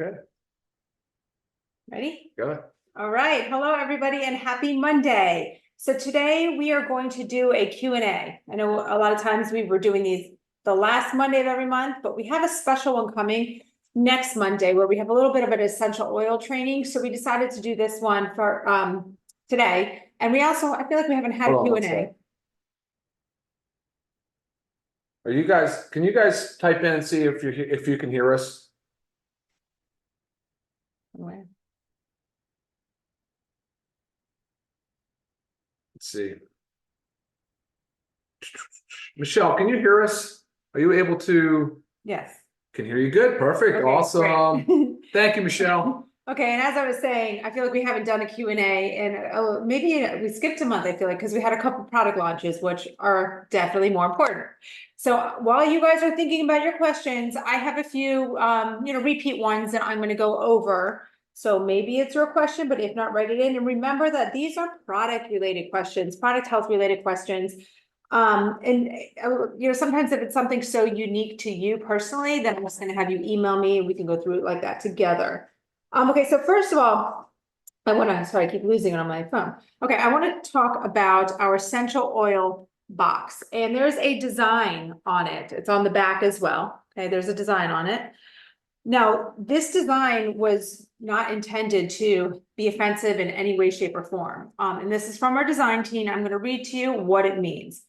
Good. Ready? Go ahead. All right. Hello, everybody, and happy Monday. So today we are going to do a Q&A. I know a lot of times we were doing these the last Monday of every month, but we have a special one coming next Monday where we have a little bit of an essential oil training. So we decided to do this one for today. And we also, I feel like we haven't had a Q&A. Are you guys, can you guys type in and see if you can hear us? Let's see. Michelle, can you hear us? Are you able to? Yes. Can hear you good. Perfect. Okay, awesome. Thank you, Michelle. Okay, and as I was saying, I feel like we haven't done a Q&A and maybe we skipped a month, I feel like, because we had a couple product launches, which are definitely more important. So while you guys are thinking about your questions, I have a few, repeat ones that I'm going to go over. So maybe it's your question, but if not, write it in. And remember that these are product related questions, product health related questions. Sometimes if it's something so unique to you personally, then I'm just going to have you email me and we can go through it like that together. Okay, so first of all, I keep losing it on my phone. Okay, I want to talk about our essential oil box, and there's a design on it. It's on the back as well. Okay, there's a design on it. Now, this design was not intended to be offensive in any way, shape, or form. And this is from our design team. I'm going to read to you what it means.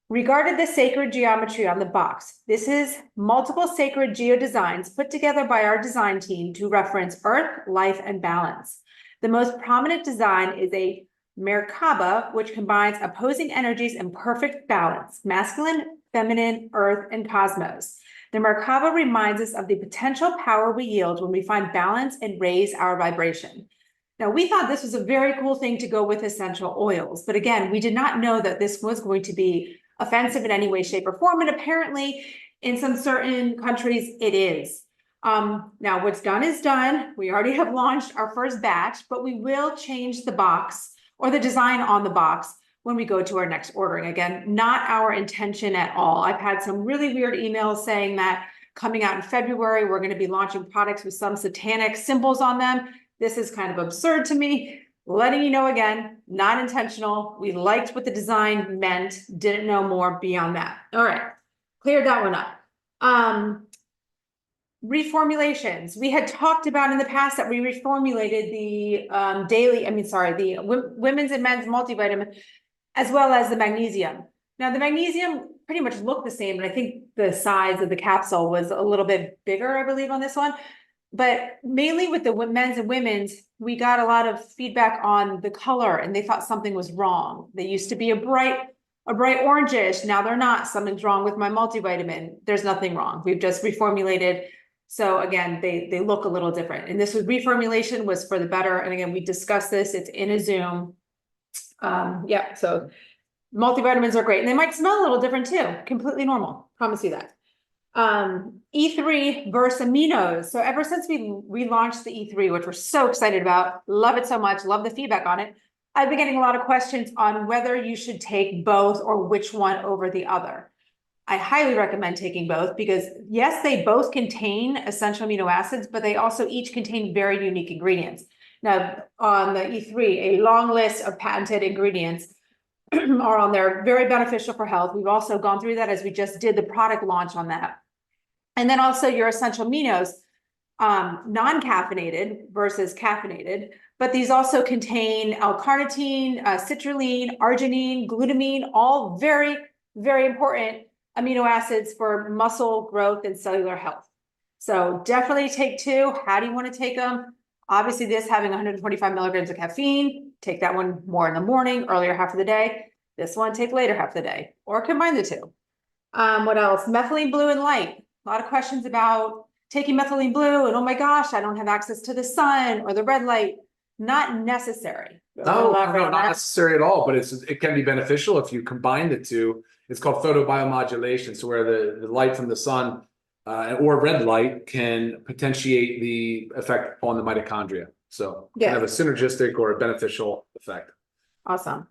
Regarding the sacred geometry on the box, this is multiple sacred geodesigns put together by our design team to reference earth, life, and balance. The most prominent design is a Merkaba, which combines opposing energies in perfect balance, masculine, feminine, earth, and cosmos. The Merkaba reminds us of the potential power we yield when we find balance and raise our vibration. Now, we thought this was a very cool thing to go with essential oils, but again, we did not know that this was going to be offensive in any way, shape, or form, and apparently in some certain countries it is. Now what's done is done. We already have launched our first batch, but we will change the box or the design on the box when we go to our next ordering. Again, not our intention at all. I've had some really weird emails saying that coming out in February, we're going to be launching products with some satanic symbols on them. This is kind of absurd to me. Letting you know again, not intentional. We liked what the design meant, didn't know more beyond that. All right, cleared that one up. Reformulations. We had talked about in the past that we reformulated the the women's and men's multivitamin, as well as the magnesium. Now the magnesium pretty much looked the same, but I think the size of the capsule was a little bit bigger, I believe, on this one. But mainly with the men's and women's, we got a lot of feedback on the color and they thought something was wrong. They used to be a bright orangish. Now they're not. Something's wrong with my multivitamin. There's nothing wrong. We've just reformulated. So again, they look a little different. And this reformulation was for the better. And again, we discussed this. It's in a Zoom. So multivitamins are great. And they might smell a little different too. Completely normal. Promise you that. E3 versus aminos. So ever since we relaunched the E3, which we're so excited about, love it so much, love the feedback on it, I've been getting a lot of questions on whether you should take both or which one over the other. I highly recommend taking both because yes, they both contain essential amino acids, but they also each contain very unique ingredients. Now on the E3, a long list of patented ingredients are on there, very beneficial for health. We've also gone through that as we just did the product launch on that. And then also your essential aminos, non-caffeinated versus caffeinated, but these also contain L-carnitine, citrulline, arginine, glutamine, all very, very important amino acids for muscle growth and cellular health. So definitely take two. How do you want to take them? Obviously this having 125 milligrams of caffeine, take that one more in the morning, earlier half of the day. This one take later half of the day, or combine the two. What else? Methylene blue and light. A lot of questions about taking methylene blue and oh my gosh, I don't have access to the sun or the red light. Not necessary. No, not necessary at all, but it can be beneficial if you combine the two. It's called photobiomodulation. So where the light from the sun or red light can potentiate the effect on the mitochondria. So you can have a synergistic or a beneficial effect. Awesome.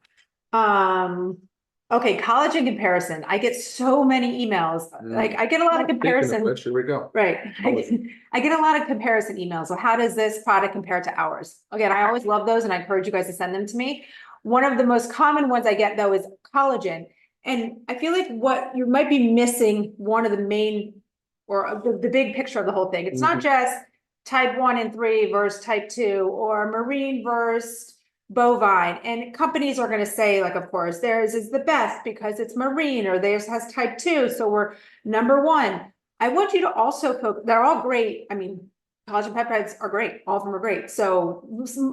Okay, collagen comparison. I get so many emails. Like I get a lot of Speaking comparison. which, here we go. Right. Always. I get a lot of comparison emails. So how does this product compare to ours? Again, I always love those and I encourage you guys to send them to me. One of the most common ones I get though is collagen. And I feel like what you might be missing one of the main or the big picture of the whole thing. It's not just type 1 and 3 versus type 2 or marine versus bovine. And companies are going to say, like, of course, theirs is the best because it's marine or theirs has type 2. So we're number 1. I want you to also focus, they're all great. I mean, collagen peptides are great. All of them are great. So,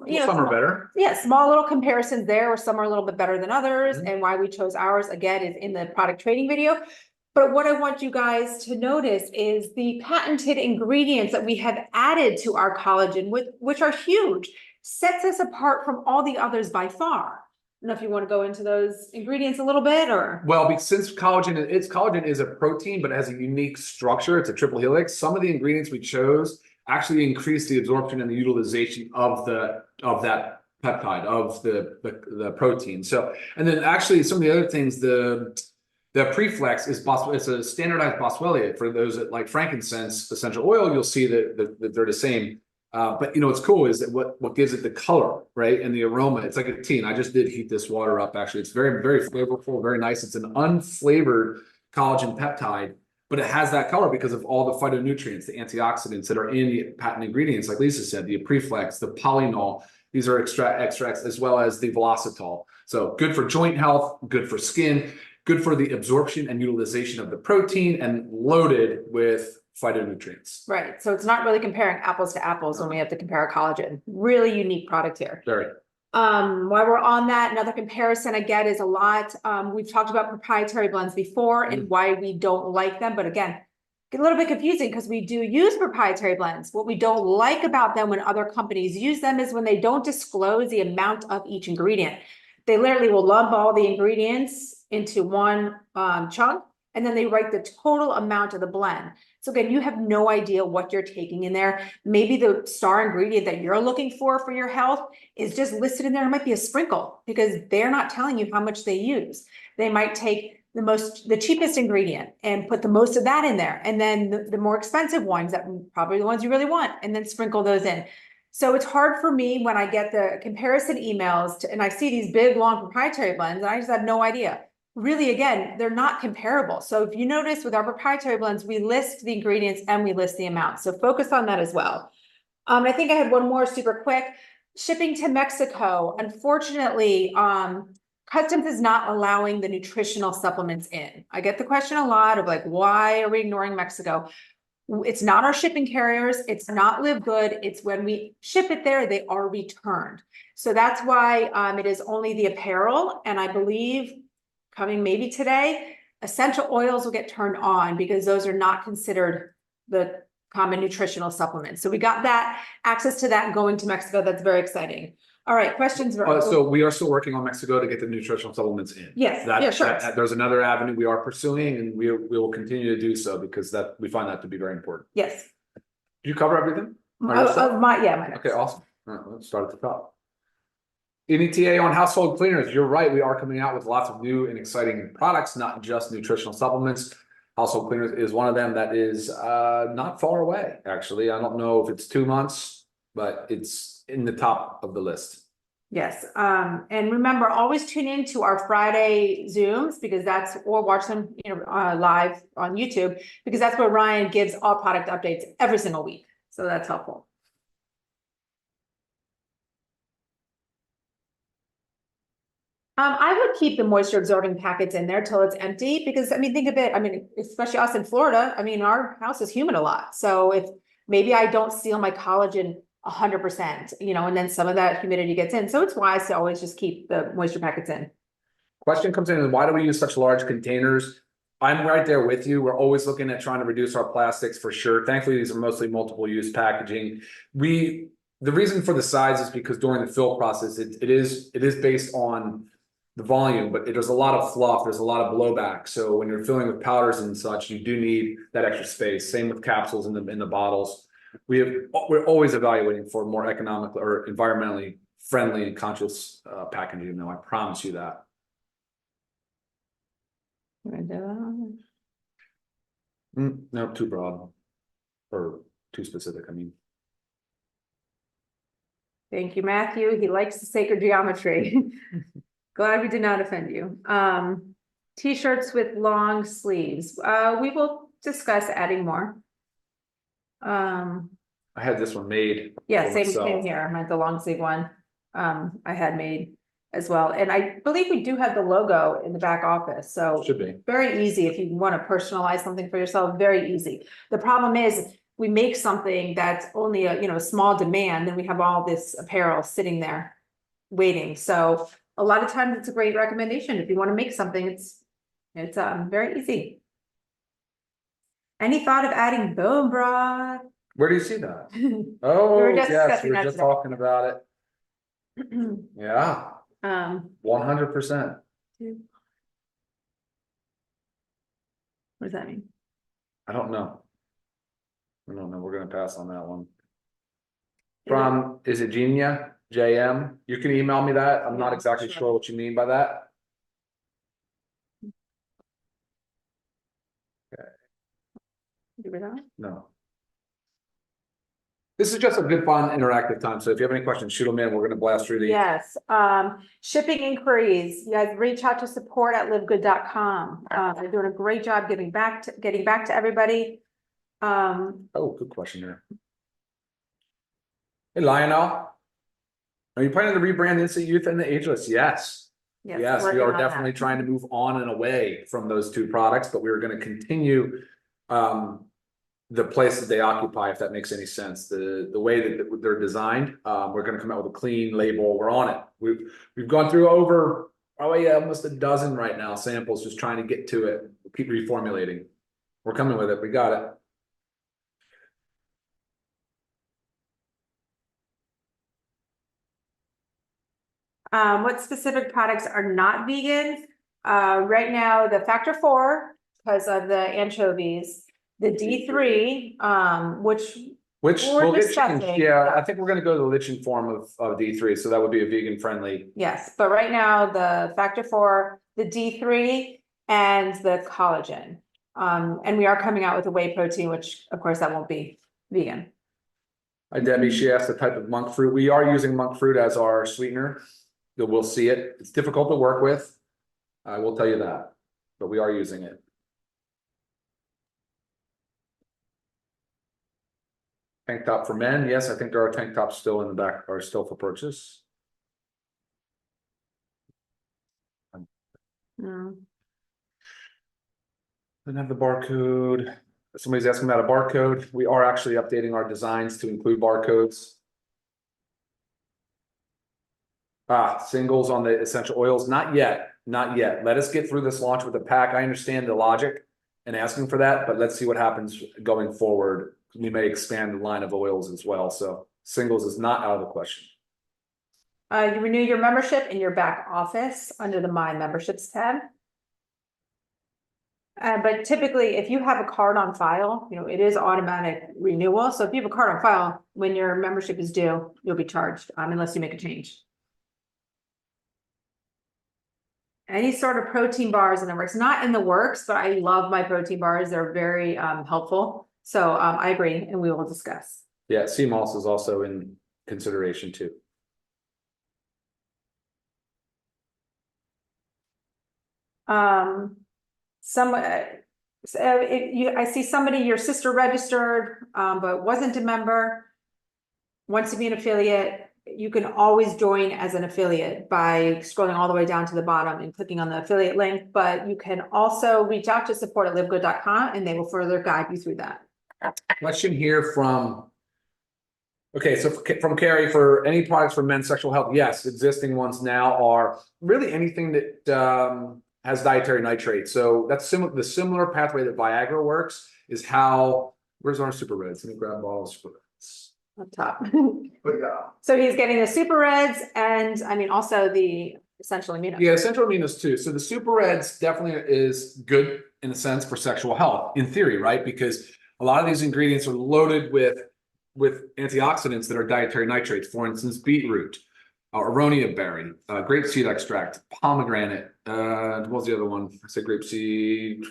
you know, Some are better. Yeah, small little comparisons there where some are a little bit better than others. And why we chose ours, again, is in the product trading video. But what I want you guys to notice is the patented ingredients that we have added to our collagen, which are huge, sets us apart from all the others by far. I don't know if you want to go into those ingredients a little bit or. Well, since collagen is a protein, but it has a unique structure. It's a triple helix. Some of the ingredients we chose actually increase the absorption and the utilization of that peptide, of the protein. So, and then actually some of the other things, the preflex is it's a standardized boswellia. For those that like frankincense essential oil, you'll see that they're the same. But you know what's cool is that what gives it the color, right, and the aroma. It's like a tea. And I just did heat this water up. Actually, it's very, very flavorful, very nice. It's an unflavored collagen peptide, but it has that color because of all the phytonutrients, the antioxidants that are in the patent ingredients. Like Lisa said, the preflex, the polynol. These are extracts as well as the velocitol. So good for joint health, good for skin, good for the absorption and utilization of the protein, and loaded with phytonutrients. Right. So it's not really comparing apples to apples when we have to compare a collagen. Really unique product here. Very. While we're on that, another comparison I get is a lot. We've talked about proprietary blends before and why we don't like them. But again, get a little bit confusing because we do use proprietary blends. What we don't like about them when other companies use them is when they don't disclose the amount of each ingredient. They literally will lump all the ingredients into one chunk, and then they write the total amount of the blend. So again, you have no idea what you're taking in there. Maybe the star ingredient that you're looking for your health is just listed in there. It might be a sprinkle because they're not telling you how much they use. They might take the cheapest ingredient and put the most of that in there. And then the more expensive ones, that probably the ones you really want, and then sprinkle those in. So it's hard for me when I get the comparison emails and I see these big, long proprietary blends, and I just have no idea. Really, again, they're not comparable. So if you notice with our proprietary blends, we list the ingredients and we list the amount. So focus on that as well. I think I had one more super quick. Shipping to Mexico, unfortunately, Customs is not allowing the nutritional supplements in. I get the question a lot of like, why are we ignoring Mexico? It's not our shipping carriers. It's not Live Good. It's when we ship it there, they are returned. So that's why it is only the apparel. And I believe coming maybe today, essential oils will get turned on because those are not considered the common nutritional supplements. So we got that access to that going to Mexico. That's very exciting. All right, questions. So we are still working on Mexico to get the nutritional supplements in. Yes, yeah, sure. There's another avenue we are pursuing, and we will continue to do so because we find that to be very important. Yes. Did you cover everything? My notes. Okay, awesome. All right, let's start at the top. Any TA on household cleaners? You're right. We are coming out with lots of new and exciting products, not just nutritional supplements. Household cleaners is one of them that is not far away, actually. I don't know if it's 2 months, but it's in the top of the list. Yes. And remember, always tune in to our Friday Zooms because or watch them live on YouTube because that's where Ryan gives all product updates every single week. So that's helpful. I would keep the moisture absorbing packets in there till it's empty because I mean, think of it. I mean, especially us in Florida, I mean, our house is humid a lot. So if maybe I don't seal my collagen 100%, and then some of that humidity gets in. So it's wise to always just keep the moisture packets in. Question comes in, why do we use such large containers? I'm right there with you. We're always looking at trying to reduce our plastics for sure. Thankfully, these are mostly multiple use packaging. The reason for the size is because during the fill process, it is based on the volume, but there's a lot of fluff, there's a lot of blowback. So when you're filling with powders and such, you do need that extra space. Same with capsules in the bottles. We're always evaluating for more economical or environmentally friendly and conscious packaging. I promise you that. No, too broad or too specific. I mean, Thank you, Matthew. He likes the sacred geometry. Glad we did not offend you. T-shirts with long sleeves. We will discuss adding more. I had this one made. Yeah, for same myself. here. I meant the long sleeve one. I had made as well. And I believe we do have the logo in the back office. So Should be. very easy if you want to personalize something for yourself, very easy. The problem is we make something that's only a small demand, then we have all this apparel sitting there waiting. So a lot of times it's a great recommendation. If you want to make something, it's very easy. Any thought of adding bone broth? Where do you see that? We Oh, were just yes, discussing we were that just today. talking about it. Yeah, 100%. What does that mean? I don't know. We're gonna pass on that one. From, is it Genia? JM? You can email me that. I'm not Yeah, exactly sure. sure what you mean by that. Do we know? No. This is just a good, fun, interactive time. So if you have any questions, shoot them in. We're gonna blast through these. Yes, shipping inquiries, you guys reach out to support@livegood.com. They're doing a great job getting back to everybody. Oh, good question there. Hey, Lionel. Are you planning to rebrand Instant Youth and the Ageless? Yes. Yes, we working are on definitely that. trying to move on and away from those two products, but we are going to continue the place that they occupy, if that makes any sense. The way that they're designed, we're going to come out with a clean label. We're on it. We've gone through over almost a dozen right now samples, just trying to get to it. We'll keep reformulating. We're coming with it. We got it. What specific products are not vegan? Right now, the Factor 4, because of the anchovies, the D3, which Which we're we'll get discussing. chicken. Yeah, I think we're going to go to the lichen form of D3, so that would be a vegan friendly. Yes, but right now, the Factor 4, the D3, and the collagen. And we are coming out with a whey protein, which of course that won't be vegan. Hi, Debbie. She asked the type of monk fruit. We are using monk fruit as our sweetener. We'll see it. It's difficult to work with. I will tell you that, but we are using it. Tank top for men. Yes, I think there are tank tops still in the back, are still for purchase. Mm. Didn't have the barcode. Somebody's asking about a barcode. We are actually updating our designs to include barcodes. Singles on the essential oils. Not yet. Not yet. Let us get through this launch with the pack. I understand the logic and asking for that, but let's see what happens going forward. We may expand the line of oils as well. So singles is not out of the question. You renew your membership in your back office under the My Memberships tab. But typically, if you have a card on file, it is automatic renewal. So if you have a card on file, when your membership is due, you'll be charged, unless you make a change. Any sort of protein bars in the works, not in the works, but I love my protein bars. They're very helpful. So I agree, and we will discuss. Yeah, CMOS is also in consideration too. I see somebody, your sister registered, but wasn't a member, wants to be an affiliate. You can always join as an affiliate by scrolling all the way down to the bottom and clicking on the affiliate link, but you can also reach out to support@livegood.com and they will further guide you through that. Question here from, okay, so from Carrie, for any products for men's sexual health, yes, existing ones now are really anything that has dietary nitrate. So that's the similar pathway that Viagra works is how, where's our super reds? Let me grab bottles for this. Up top. So he's getting the super reds and also the essential aminos. Yeah, essential aminos too. So the super reds definitely is good in a sense for sexual health, in theory, right? Because a lot of these ingredients are loaded with antioxidants that are dietary nitrates. For instance, beetroot, aronia berry, grapeseed extract, pomegranate. What was the other one? I said grapeseed.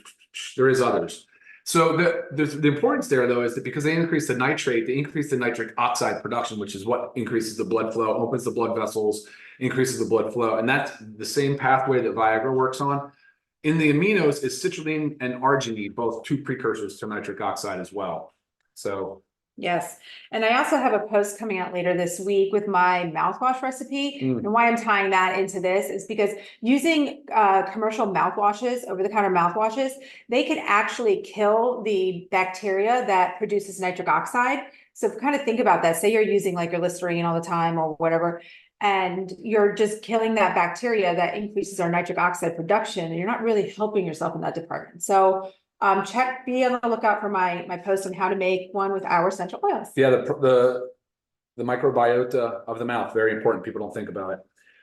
There is others. So the importance there, though, is that because they increase the nitrate, they increase the nitric oxide production, which is what increases the blood flow, opens the blood vessels, increases the blood flow. And that's the same pathway that Viagra works on. In the aminos is citrulline and arginine, both two precursors to nitric oxide as well. So yes. And I also have a post coming out later this week with my mouthwash recipe. And why I'm tying that into this is because using commercial mouthwashes, over-the-counter mouthwashes, they can actually kill the bacteria that produces nitric oxide. So kind of think about that. Say you're using like your Listerine all the time or whatever, and you're just killing that bacteria that increases our nitric oxide production, and you're not really helping yourself in that department. So be on the lookout for my post on how to make one with our essential oils. yeah, the microbiota of the mouth, very important. People don't think about it.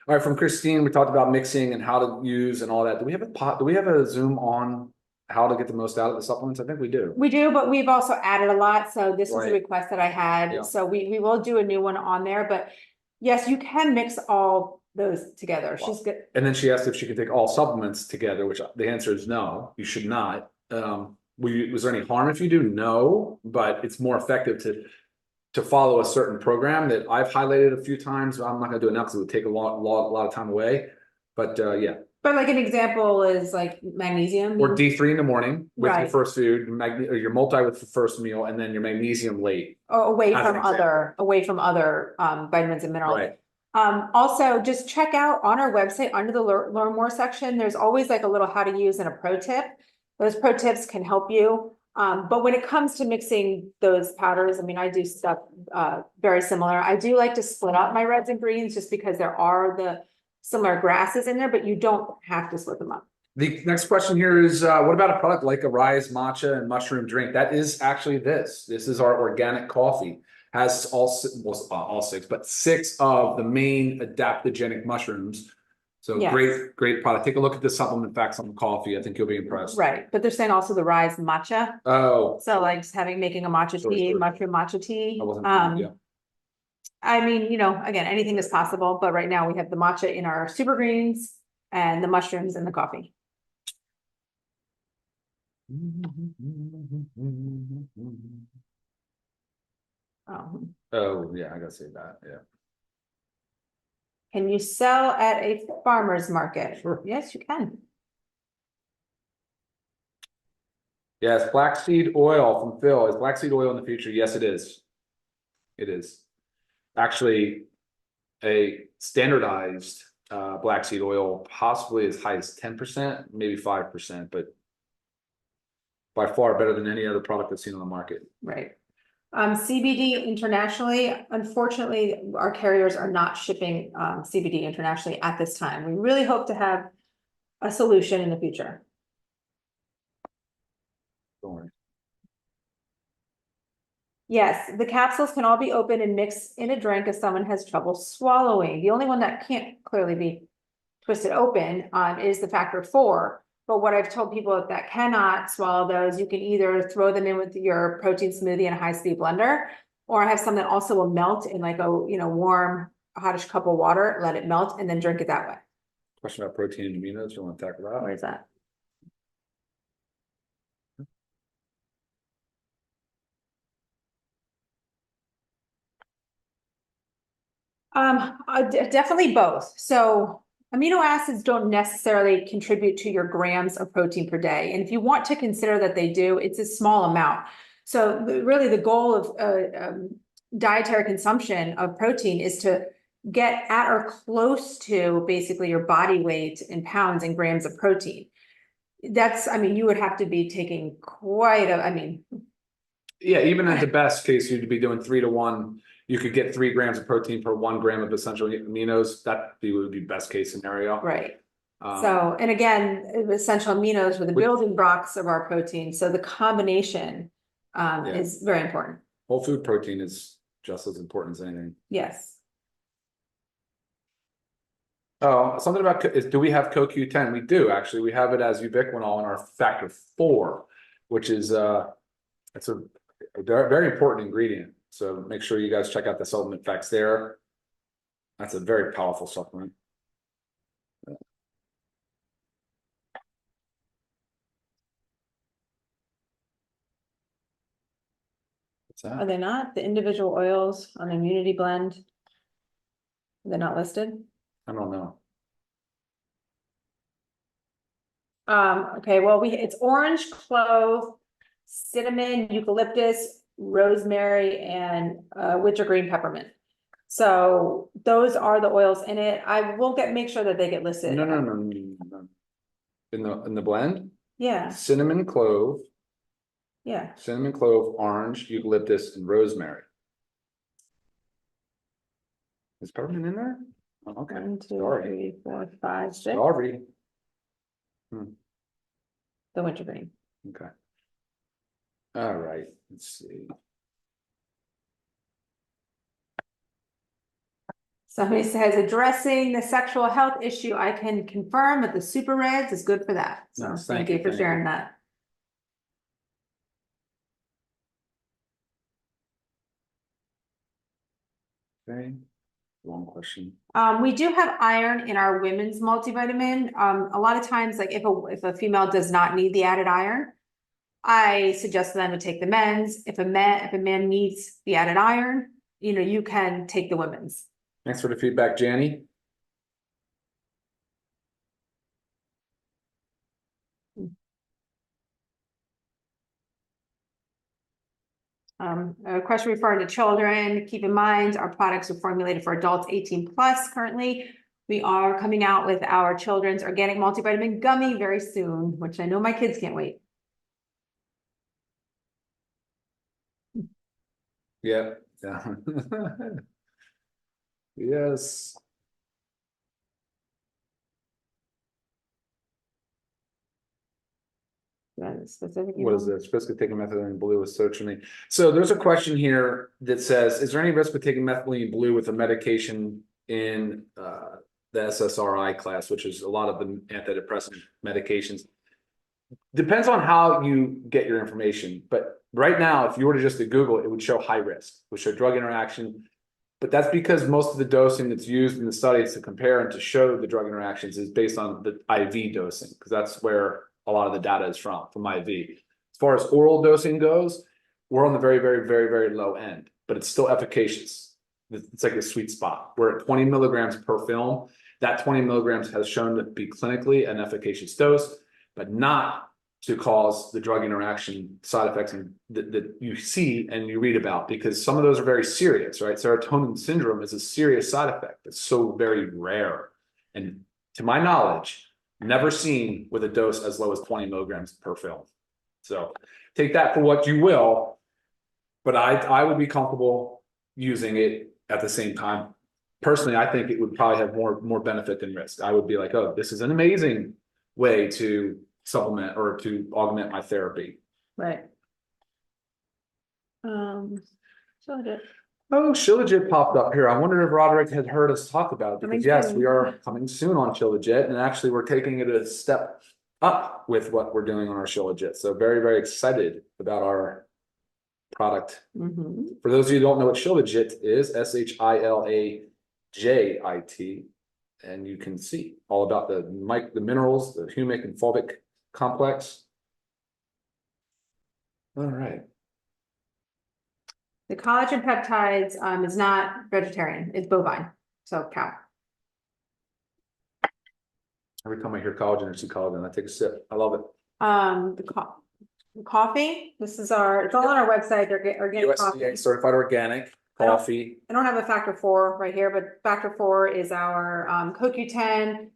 All right, from Christine, we talked about mixing and how to use and all that. Do we have a Zoom on how to get the most out of the supplements? I think we do. We do, but we've also added a lot. So this was a Right. request that I had. Yeah. So we will do a new one on there, but yes, you can mix all those together. Wow. She's good. And then she asked if she could take all supplements together, which the answer is no, you should not. Was there any harm if you do? No, but it's more effective to follow a certain program that I've highlighted a few times. I'm not gonna do it now because it would take a lot of time away. But yeah. But like an example is like magnesium. Or D3 in the morning with your Right. first food, or your multi with the first meal, and then your magnesium late. Or away As from an other vitamins and minerals. Right. Also just check out on our website under the learn more section. There's always like a little how to use and a pro tip. Those pro tips can help you. But when it comes to mixing those powders, I mean, I do stuff very similar. I do like to split up my reds and greens just because there are the similar grasses in there, but you don't have to split them up. The next question here is, what about a product like a Rise matcha and mushroom drink? That is actually this. This is our organic coffee. Has all six, but 6 of the main adaptogenic mushrooms. So Yes. great product. Take a look at the supplement facts on the coffee. I think you'll be impressed. Right, but they're saying also the Rise matcha. Oh, So like just making a matcha tea, Sure. mushroom matcha tea. I wasn't, yeah. I mean, again, anything is possible, but right now we have the matcha in our super greens and the mushrooms in the coffee. Oh, yeah, I gotta say that, yeah. Can you sell at a farmer's market? Sure. Yes, you can. Yes, flaxseed oil from Phil. Is flaxseed oil in the future? Yes, it is. It is. Actually, a standardized blackseed oil, possibly as high as 10%, maybe 5%, but by far better than any other product I've seen on the market. Right. CBD internationally, unfortunately, our carriers are not shipping CBD internationally at this time. We really hope to have a solution in the future. Don't worry. Yes, the capsules can all be opened and mixed in a drink if someone has trouble swallowing. The only one that can't clearly be twisted open is the factor 4. But what I've told people that cannot swallow those, you can either throw them in with your protein smoothie in a high-speed blender, or I have some that also will melt in like a warm, hottish cup of water, let it melt, and then drink it that way. Question about protein and aminos. You want to talk about? Where is that? Definitely both. So amino acids don't necessarily contribute to your grams of protein per day. And if you want to consider that they do, it's a small amount. So really the goal of dietary consumption of protein is to get at or close to basically your body weight in pounds and grams of protein. You would have to be taking quite yeah, even at the best case, you'd be doing 3 to 1. You could get 3 grams of protein per 1 gram of essential aminos. That would be best case scenario. right. So, and again, essential aminos were the building blocks of our protein. So the combination is very important. Whole food protein is just as important as anything. Yes. Oh, something about, do we have CoQ10? We do, actually. We have it as ubiquinol in our factor 4, which is it's a very important ingredient. So make sure you guys check out the supplement facts there. That's a very powerful supplement. What's Are that? they not? The individual oils on the immunity blend? They're not listed? I don't know. Okay, well, it's orange, clove, cinnamon, eucalyptus, rosemary, and wintergreen peppermint. So those are the oils in it. I will make sure that they get listed. No. In the blend, Yeah, cinnamon, clove, yeah. orange, eucalyptus, and rosemary. Is peppermint in there? Oh, okay. 1, 2, Sorry. 3, 4, 5, 6. Sorry. The wintergreen. Okay. All right. Let's see. Somebody says addressing the sexual health issue, I can confirm that the super reds is good for that. So Nice, thank you for sharing that. Okay. Long question. We do have iron in our women's multivitamin. A lot of times, like if a female does not need the added iron, I suggest them to take the men's. If a man needs the added iron, you can take the women's. Thanks for the feedback, Janny. A question referring to children. Keep in mind, our products are formulated for adults 18 plus currently. We are coming out with our children's organic multivitamin gummy very soon, which I know my kids can't wait. Yeah. Yes. Specific. What is this? Risk of taking methylene blue with sertraline. So there's a question here that says, is there any risk of taking methylene blue with a medication in the SSRI class, which is a lot of the antidepressant medications? Depends on how you get your information. But right now, if you were to just to Google, it would show high risk, it would show drug interaction. But that's because most of the dosing that's used in the studies to compare and to show the drug interactions is based on the IV dosing, because that's where a lot of the data is from IV. As far as oral dosing goes, we're on the very, very, very, very low end, but it's still efficacious. It's like a sweet spot. We're at 20 milligrams per film. That 20 milligrams has shown to be clinically an efficacious dose, but not to cause the drug interaction side effects that you see and you read about, because some of those are very serious, right? Serotonin syndrome is a serious side effect that's so very rare. And to my knowledge, never seen with a dose as low as 20 milligrams per film. So take that for what you will, but I would be comfortable using it at the same time. Personally, I think it would probably have more benefit than risk. I would be like, oh, this is an amazing way to supplement or to augment my therapy. Right. Shilajit. Oh, Shilajit popped up here. I wonder if Roderick had heard us talk about it, because yes, soon. we are coming soon on Shilajit, and actually we're taking it a step up with what we're doing on our Shilajit. So very, very excited about our product. For those of you who don't know what Shilajit is, SHILAJIT, and you can see all about the minerals, the humic and fulvic complex. All right. The collagen peptides is not vegetarian, it's bovine, so cow. Every time I hear collagen or see collagen, I take a sip. I love it. The coffee, it's all on our website, they're organic coffee. USDA certified organic coffee. I don't have a factor 4 right here, but factor 4 is our CoQ10,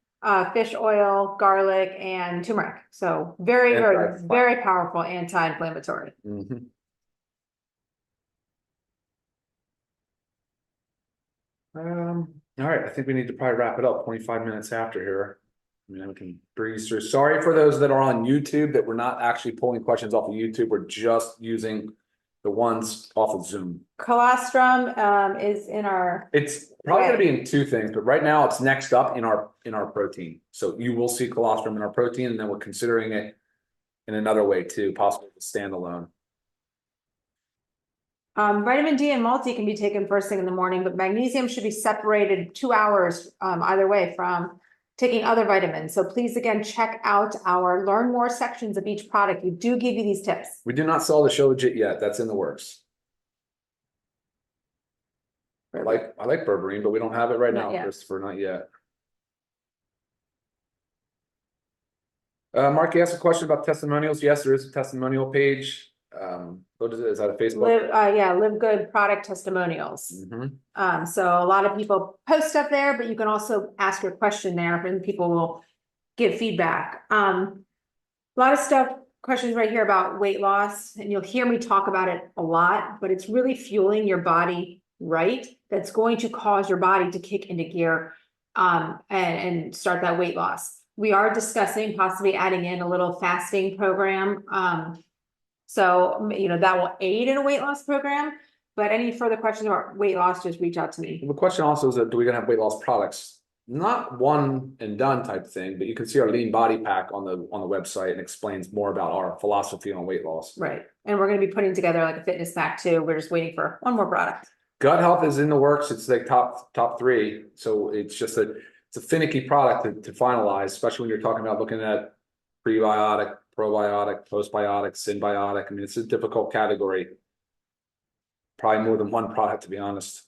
fish oil, garlic, and turmeric. So very, very, very powerful anti-inflammatory. All right, I think we need to probably wrap it up 25 minutes after here. I mean, we can breeze through. Sorry for those that are on YouTube that we're not actually pulling questions off of YouTube. We're just using the ones off of Zoom. Colostrum is in our. It's probably going to be in two things, but right now it's next up in our protein. So you will see colostrum in our protein, and then we're considering it in another way too, possibly standalone. Vitamin D and multi can be taken first thing in the morning, but magnesium should be separated 2 hours either way from taking other vitamins. So please, again, check out our learn more sections of each product. We do give you these tips. We do not sell the Shilajit yet. That's in the works. I like berberine, but we don't have it right now, Christopher, not yet. Mark, you asked a question about testimonials. Yes, there is a testimonial page. What is it? Is that a Facebook? Live Good product testimonials. So a lot of people post stuff there, but you can also ask your question there and people will give feedback. A lot of questions right here about weight loss, and you'll hear me talk about it a lot, but it's really fueling your body right. That's going to cause your body to kick into gear and start that weight loss. We are discussing possibly adding in a little fasting program. So, that will aid in a weight loss program, but any further questions about weight loss, just reach out to me. The question also is that do we gonna have weight loss products? Not one and done type thing, but you can see our lean body pack on the website and explains more about our philosophy on weight loss. Right. And we're going to be putting together like a fitness pack too. We're just waiting for one more product. Gut health is in the works. It's like top 3. So it's just it's a finicky product to finalize, especially when you're talking about looking at prebiotic, probiotic, postbiotic, symbiotic. I mean, it's a difficult category. Probably more than one product, to be honest.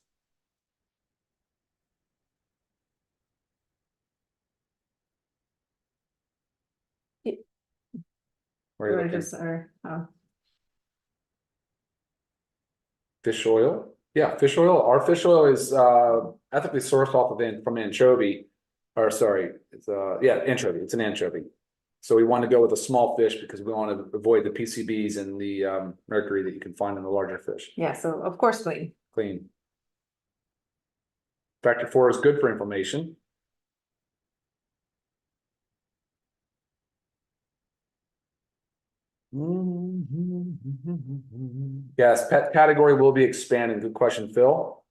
Fish oil. Yeah, fish oil. Our fish oil is ethically sourced from anchovy. Or sorry, it's anchovy. It's an anchovy. So we want to go with a small fish because we want to avoid the PCBs and the mercury that you can find in the larger fish. Yeah, so of course clean. Clean. Factor 4 is good for inflammation. Yes, pet category will be expanding. Good question, Phil.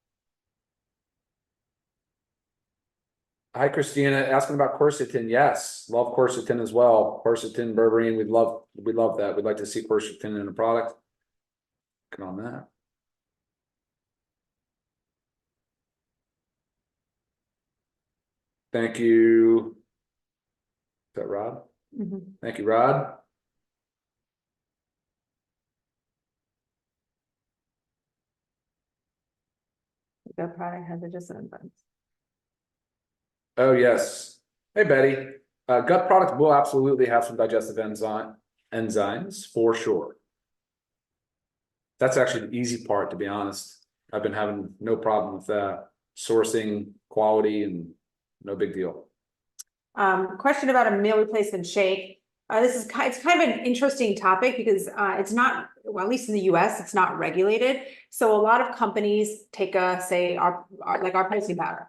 Hi, Christina, asking about quercetin. Yes, love quercetin as well. Quercetin, berberine, we love that. We'd like to see quercetin in a product. Working on that. Thank you. Is that Rod? Thank you, Rod. That product has adjustment buttons. Oh, yes. Hey, Betty. Gut product will absolutely have some digestive enzymes for sure. That's actually the easy part, to be honest. I've been having no problem with that. Sourcing, quality, and no big deal. Question about a meal replacement shake. It's kind of an interesting topic because it's not, well, at least in the US, it's not regulated. So a lot of companies take say our protein powder,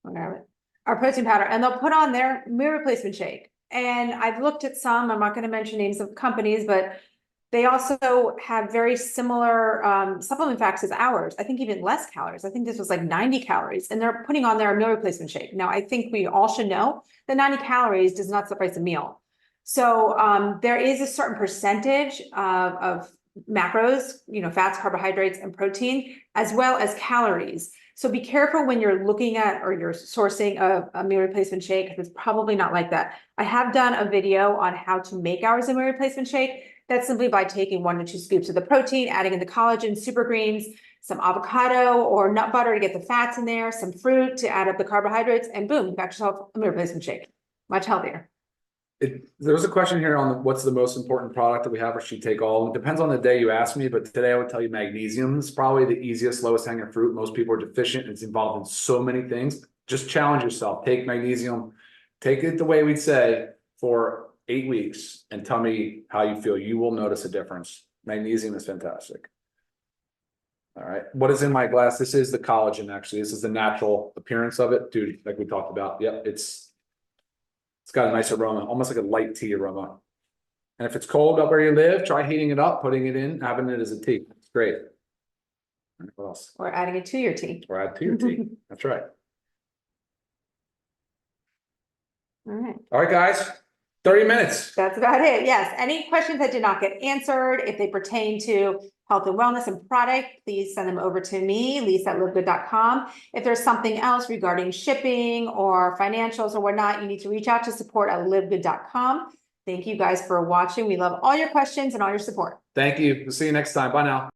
whatever, our protein powder, and they'll put on their meal replacement shake. And I've looked at some, I'm not going to mention names of companies, but they also have very similar supplement facts as ours. I think even less calories. I think this was like 90 calories, and they're putting on their meal replacement shake. Now, I think we all should know that 90 calories does not suffice a meal. So there is a certain percentage of macros, fats, carbohydrates, and protein, as well as calories. So be careful when you're looking at or you're sourcing a meal replacement shake, because it's probably not like that. I have done a video on how to make ours a meal replacement shake. That's simply by taking 1 to 2 scoops of the protein, adding in the collagen, super greens, some avocado or nut butter to get the fats in there, some fruit to add up the carbohydrates, and boom, you got yourself a meal replacement shake. Much healthier. There was a question here on what's the most important product that we have, or should take all. It depends on the day you ask me, but today I would tell you magnesium is probably the easiest, lowest hanging fruit. Most people are deficient. It's involved in so many things. Just challenge yourself. Take magnesium. Take it the way we'd say for 8 weeks and tell me how you feel. You will notice a difference. Magnesium is fantastic. All right. What is in my glass? This is the collagen, actually. This is the natural appearance of it. Dude, like we talked about. Yep, it's got a nice aroma, almost like a light tea aroma. And if it's cold up where you live, try heating it up, putting it in, having it as a tea. It's great. What else? Or adding it to your tea. Or add to your tea. That's right. All right. All right, guys. 30 minutes. That's about it. Yes. Any questions that did not get answered, if they pertain to health and wellness and product, please send them over to me, lisa@livegood.com. If there's something else regarding shipping or financials or whatnot, you need to reach out to support@livegood.com. Thank you guys for watching. We love all your questions and all your support. Thank you. We'll see you next time. Bye now.